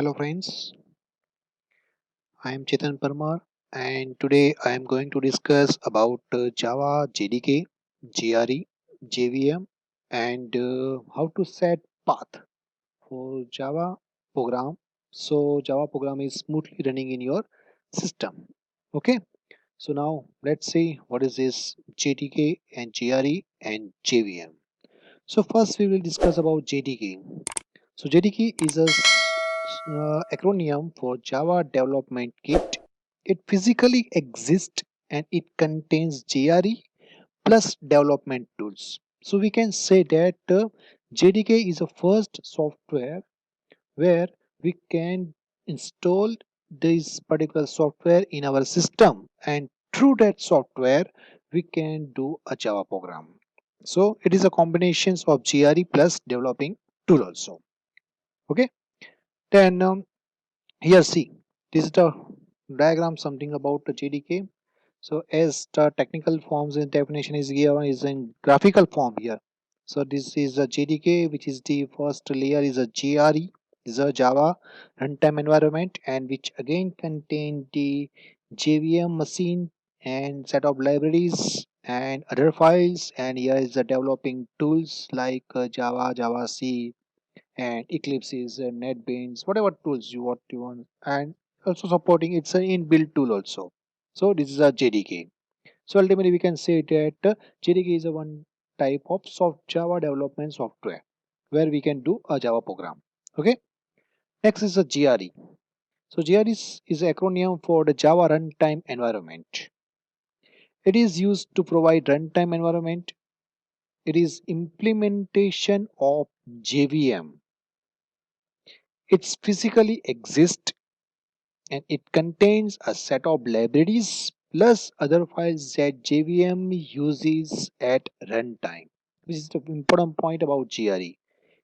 Hello friends, I am Chetan Parmar and today I am going to discuss about Java JDK, GRE, JVM and how to set path for Java program so Java program is smoothly running in your system. Okay, so now let's see what is this JDK and GRE and JVM. So first we will discuss about JDK. So JDK is a acronym for Java Development Kit. It physically exists and it contains JRE plus development tools. So we can say that JDK is the first software where we can install this particular software in our system, and through that software we can do a Java program. So it is a combination of GRE plus developing tool also. Okay, then here see, this is the diagram something about the JDK. So as the technical forms and definition is here is in graphical form here. So this is a JDK, which is the first layer is a GRE, is a Java runtime environment, and which again contain the JVM machine and set of libraries and other files. And here is the developing tools like Java, Java C, and Eclipse, NetBeans, whatever tools you want, and also supporting it's an inbuilt tool also. So this is a JDK. So ultimately we can say that JDK is a one type of soft Java development software where we can do a Java program. Okay. Next is a GRE. So GRE is an acronym for the Java Runtime Environment. It is used to provide runtime environment. It is implementation of JVM. It physically exists and it contains a set of libraries plus other files that JVM uses at runtime. Which is the important point about GRE.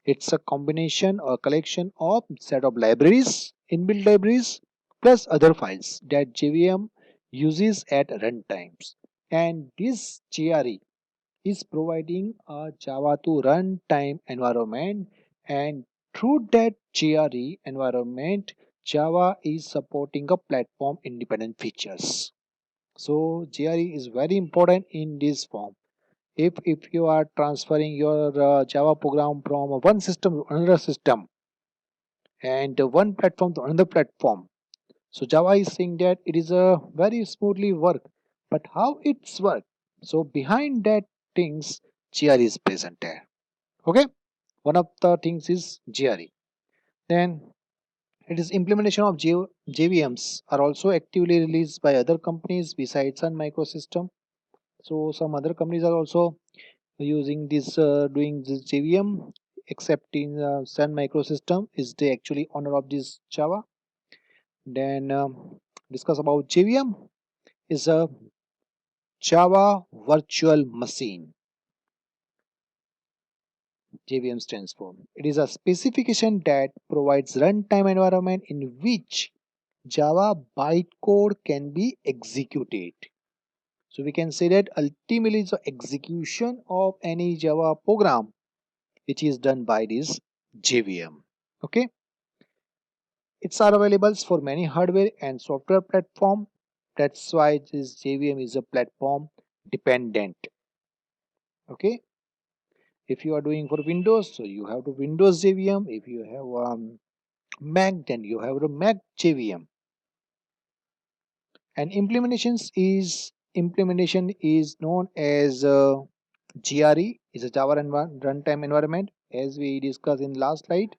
It's a combination or collection of set of libraries, inbuilt libraries, plus other files that JVM uses at runtimes. And this GRE is providing a Java to runtime environment, and through that GRE environment Java is supporting a platform independent features. So GRE is very important in this form. If you are transferring your Java program from one system to another system and one platform to another platform, so Java is saying that it is a very smoothly work, but how it's work? So behind that things GRE is present there. Okay, one of the things is GRE. Then it is implementation of JVMs are also actively released by other companies besides Sun Microsystem. So some other companies are also using this doing this JVM, except in Sun Microsystem is the actually owner of this Java. Then discuss about JVM is a Java Virtual Machine. JVM stands for. It is a specification that provides runtime environment in which Java bytecode can be executed. So we can say that ultimately the execution of any Java program which is done by this JVM. Okay, it's are available for many hardware and software platform. That's why this JVM is a platform dependent. Okay, if you are doing for Windows, so you have to Windows JVM. If you have Mac, then you have the Mac JVM. And implementation is known as GRE, is a Java runtime environment, as we discussed in last slide.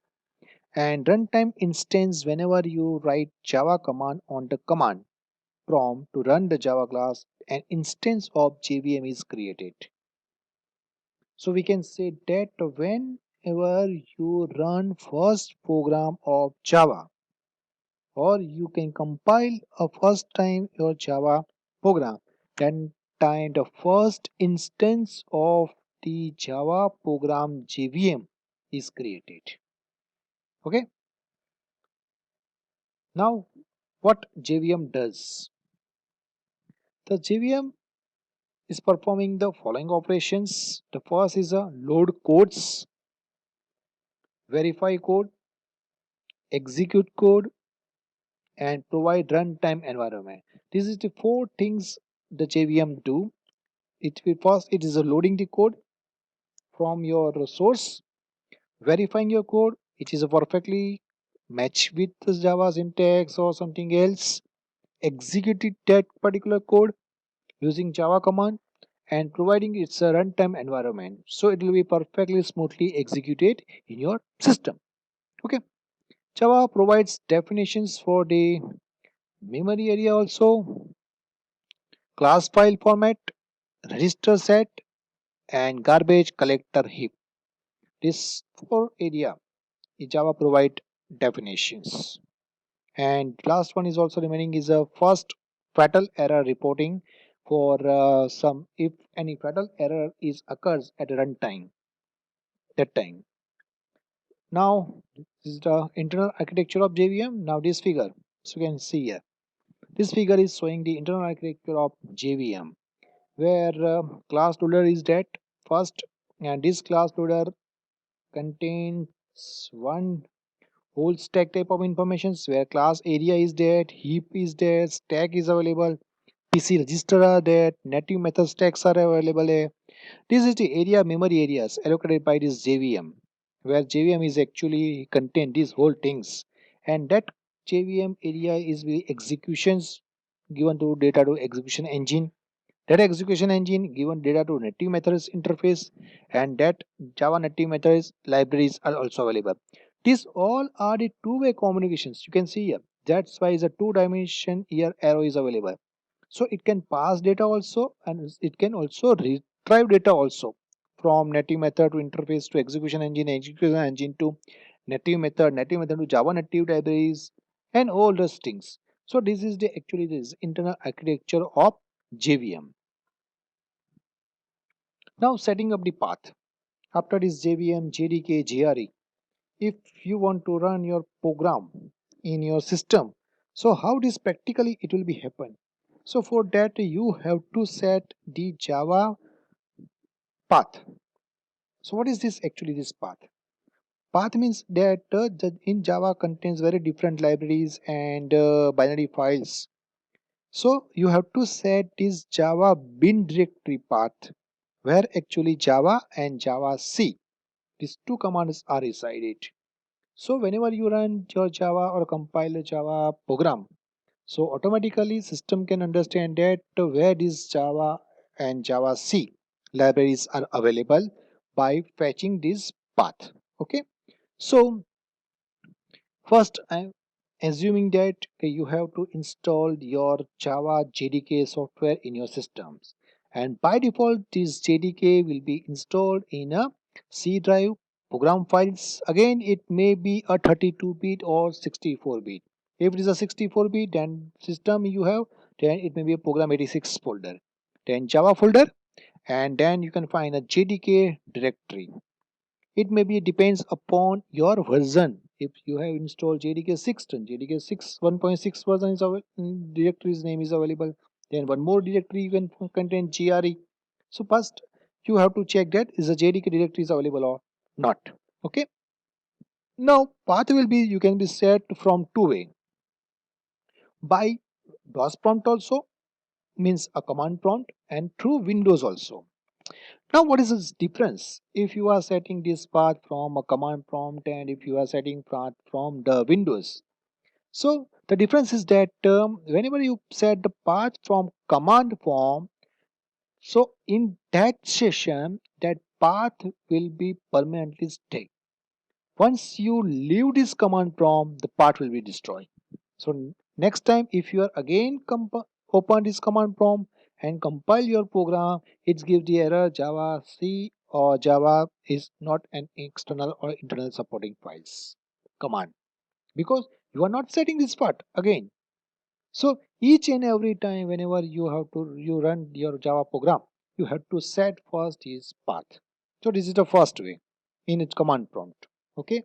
And runtime instance, whenever you write Java command on the command prompt to run the Java class, an instance of JVM is created. So we can say that whenever you run first program of Java, or you can compile a first time your Java program, then time the first instance of the Java program JVM is created. Okay, now what JVM does? The JVM is performing the following operations. The first is a load codes, verify code, execute code, and provide runtime environment. This is the four things the JVM do. It will first it is a loading the code from your source, verifying your code, it is a perfectly match with the Java syntax or something else, executing that particular code using Java command and providing its a runtime environment. So it will be perfectly smoothly executed in your system. Okay. Java provides definitions for the memory area also, class file format, register set, and garbage collector heap. This four area Java provide definitions. And last one is also remaining is a first fatal error reporting for some if any fatal error is occurs at runtime that time. Now this is the internal architecture of JVM. Now this figure, so you can see here. This figure is showing the internal architecture of JVM, where class loader is that first, and this class loader contains one whole stack type of informations where class area is there, heap is there, stack is available, PC register are there, native method stacks are available there. This is the area memory areas allocated by this JVM, where JVM is actually contain these whole things, and that JVM area is the executions given to data to execution engine. That execution engine given data to native methods interface, and that Java native methods libraries are also available. These all are the two-way communications. You can see here. That's why the two-dimension here arrow is available. So it can pass data also, and it can also retrieve data also from native method to interface to execution engine to native method to Java native libraries, and all those things. So this is the actually this internal architecture of JVM. Now setting up the path. After this JVM, JDK, JRE, if you want to run your program in your system, so how this practically it will be happen. So for that you have to set the Java path. So what is this actually this path? Path means that in Java contains very different libraries and binary files. So you have to set this Java bin directory path where actually Java and Java C, these two commands are resided. So whenever you run your Java or compile a Java program, so automatically system can understand that where this Java and Java C libraries are available by fetching this path. Okay. So first I'm assuming that you have to install your Java JDK software in your systems, and by default this JDK will be installed in a C drive program files. Again it may be a 32-bit or 64-bit. If it is a 64-bit then system you have, then it may be a program 86 folder, then Java folder, and then you can find a JDK directory. It maybe depends upon your version. If you have installed JDK 6, then JDK 6 1.6 version is directory's name is available. Then one more directory you can contain GRE. So first you have to check that is the JDK directory is available or not. Okay. Now path will be you can be set from two way, by DOS prompt also, means a command prompt, and through Windows also. Now what is this difference if you are setting this path from a command prompt and if you are setting path from the Windows? So the difference is that whenever you set the path from command form, so in that session that path will be permanently stay. Once you leave this command prompt, the path will be destroyed. So next time if you are again open this command prompt and compile your program, it gives the error Java C or Java is not an external or internal supporting files command, because you are not setting this part again. So each and every time whenever you run your Java program, you have to set first this path. So this is the first way in its command prompt. Okay.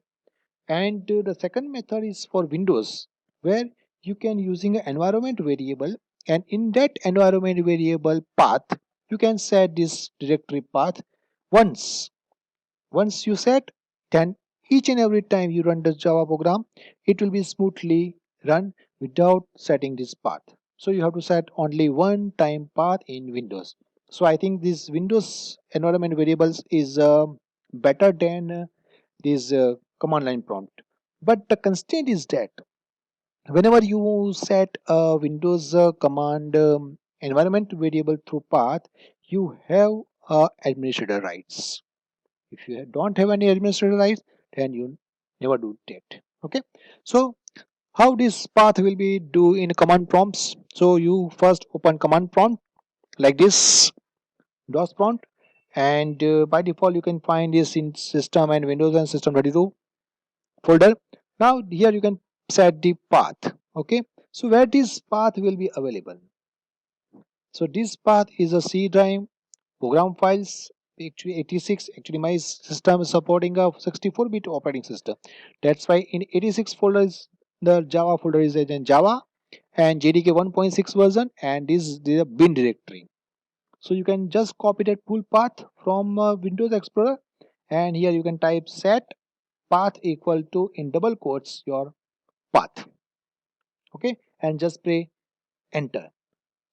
And the second method is for Windows, where you can using an environment variable, and in that environment variable path you can set this directory path once. Once you set, then each and every time you run the Java program, it will be smoothly run without setting this path. So you have to set only one time path in Windows. So I think this Windows environment variables is better than this command line prompt. But the constraint is that whenever you set a Windows command environment variable through path, you have administrator rights. If you don't have any administrator rights, then you never do that. Okay. So how this path will be do in command prompts? So you first open command prompt like this, DOS prompt, and by default you can find this in system and Windows and system32 folder. Now here you can set the path. Okay. So where this path will be available? So this path is a C drive program files. Actually 86, actually my system is supporting a 64-bit operating system. That's why in 86 folders the Java folder is in Java and JDK 1.6 version, and this is the bin directory. So you can just copy that full path from Windows Explorer, and here you can type set path equal to in double quotes your path. Okay, and just press enter.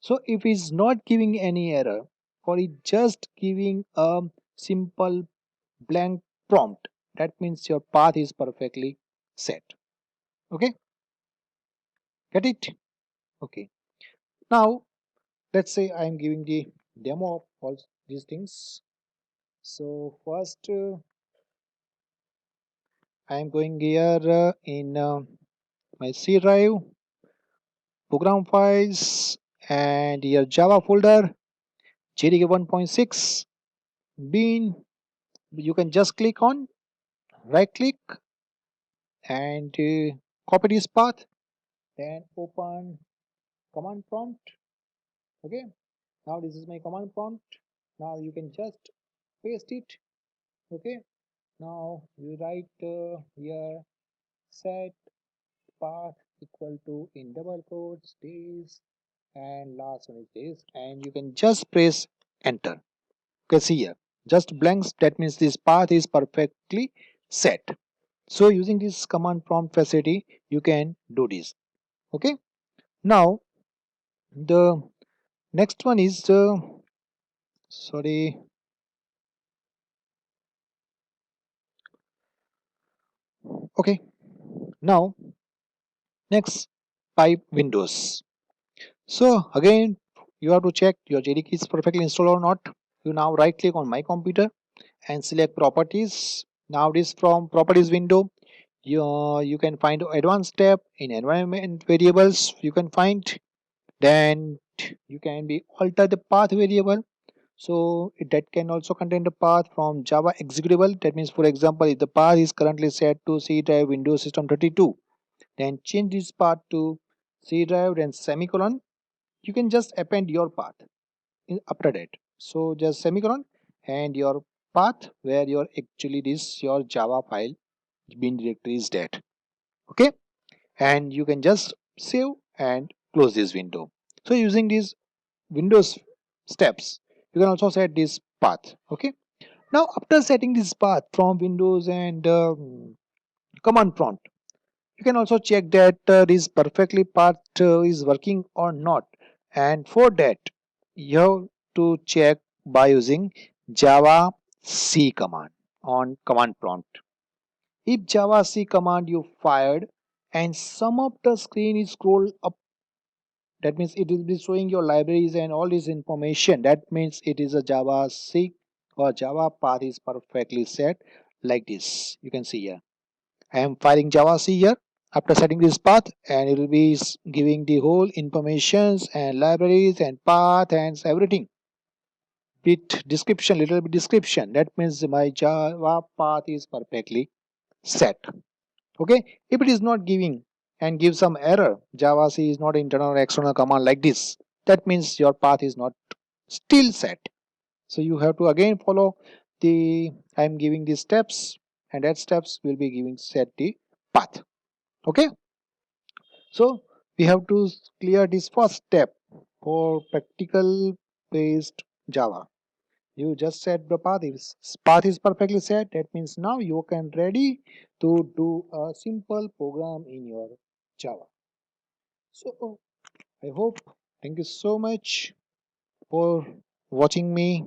So if it's not giving any error, or it just giving a simple blank prompt, that means your path is perfectly set. Okay, get it? Okay. Now let's say I'm giving the demo of all these things. So first I'm going here in my C drive, program files, and your Java folder, JDK 1.6, bin. You can just click on, right click, and copy this path, then open command prompt. Okay, now this is my command prompt. Now you can just paste it. Okay, now you write here set path equal to in double quotes days, and last one is this, and you can just press enter. Okay, see here, just blanks, that means this path is perfectly set. So using this command prompt facility you can do this. Okay, now the next one is sorry, okay, now next, pipe Windows. So again you have to check your JDK is perfectly installed or not. You now right click on my computer and select properties. Now this from properties window, you can find advanced tab in environment variables. You can find, then you can be alter the path variable. So that can also contain the path from Java executable. That means, for example, if the path is currently set to C drive Windows System 32, then change this path to C drive, then semicolon. You can just append your path after that. So just semicolon and your path where your actually this your Java file bin directory is that. Okay, and you can just save and close this window. So using these Windows steps, you can also set this path. Okay, now after setting this path from Windows and command prompt, you can also check that this perfectly path is working or not, and for that you have to check by using Java C command on command prompt. If Java C command you fired and some of the screen is scrolled up, that means it will be showing your libraries and all this information. That means it is a Java C or Java path is perfectly set like this. You can see here. I am firing Java C here after setting this path, and it will be giving the whole informations and libraries and path and everything. Bit description, little bit description. That means my Java path is perfectly set. Okay, if it is not giving and give some error, Java C is not internal or external command like this, that means your path is not still set. So you have to again follow the, I am giving these steps, and that steps will be giving set the path. Okay, so we have to clear this first step for practical based Java. You just said the path is perfectly set. That means now you can ready to do a simple program in your Java. So I hope, thank you so much for watching me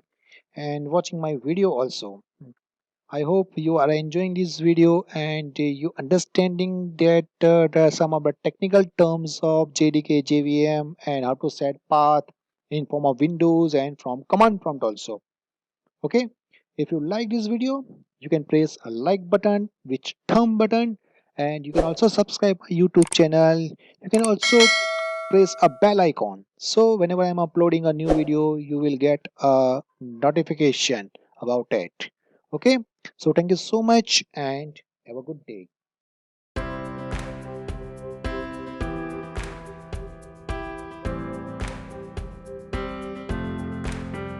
and watching my video also. I hope you are enjoying this video and you understanding that there are some of the technical terms of JDK, JVM and how to set path in form of windows and from command prompt also. Okay, if you like this video, you can press a like button, which thumb button, and you can also subscribe my YouTube channel. You can also press a bell icon. So whenever I'm uploading a new video, you will get a notification about it. Okay, so thank you so much and have a good day.